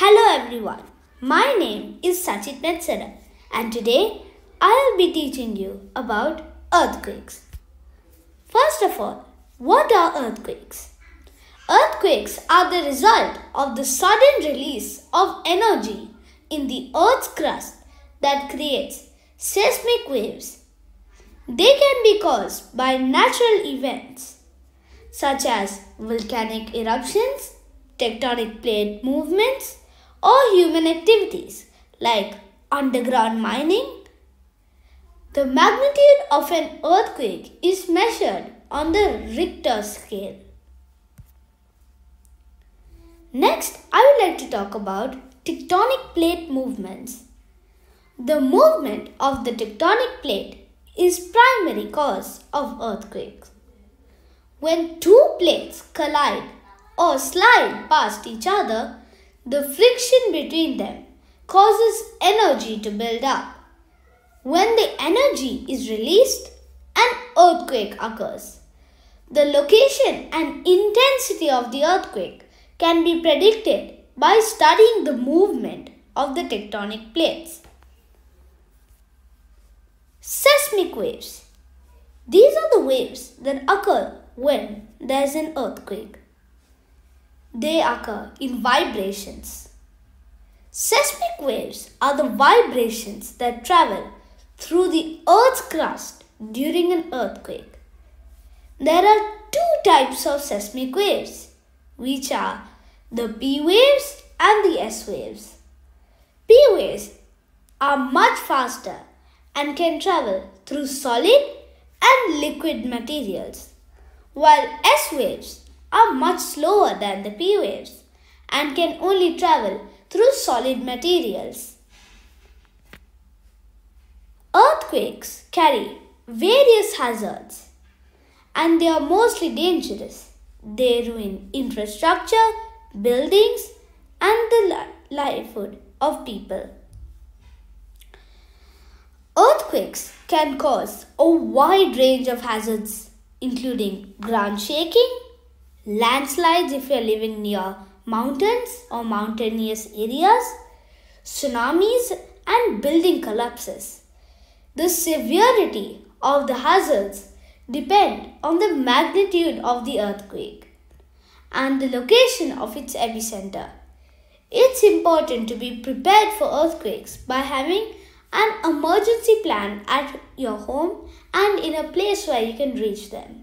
Hello everyone, my name is Sachit Metsara and today I will be teaching you about earthquakes. First of all, what are earthquakes? Earthquakes are the result of the sudden release of energy in the Earth's crust that creates seismic waves. They can be caused by natural events such as volcanic eruptions, tectonic plate movements, or human activities like underground mining. The magnitude of an earthquake is measured on the Richter scale. Next, I would like to talk about tectonic plate movements. The movement of the tectonic plate is primary cause of earthquakes. When two plates collide or slide past each other, the friction between them causes energy to build up. When the energy is released, an earthquake occurs. The location and intensity of the earthquake can be predicted by studying the movement of the tectonic plates. Seismic waves. These are the waves that occur when there is an earthquake. They occur in vibrations. Seismic waves are the vibrations that travel through the Earth's crust during an earthquake. There are two types of seismic waves, which are the P waves and the S waves. P waves are much faster and can travel through solid and liquid materials, while S waves are much slower than the P waves and can only travel through solid materials. Earthquakes carry various hazards and they are mostly dangerous. They ruin infrastructure, buildings and the livelihood of people. Earthquakes can cause a wide range of hazards including ground shaking, landslides if you are living near mountains or mountainous areas, tsunamis and building collapses. The severity of the hazards depend on the magnitude of the earthquake and the location of its epicenter. It's important to be prepared for earthquakes by having an emergency plan at your home and in a place where you can reach them.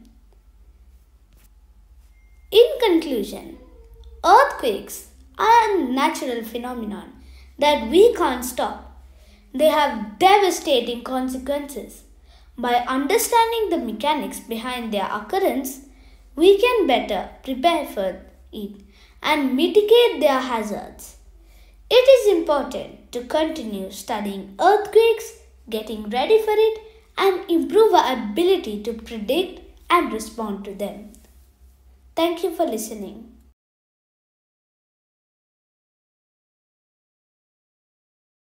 In conclusion, earthquakes are a natural phenomenon that we can't stop. They have devastating consequences. By understanding the mechanics behind their occurrence, we can better prepare for it and mitigate their hazards. It is important to continue studying earthquakes, getting ready for it, and improve our ability to predict and respond to them. Thank you for listening.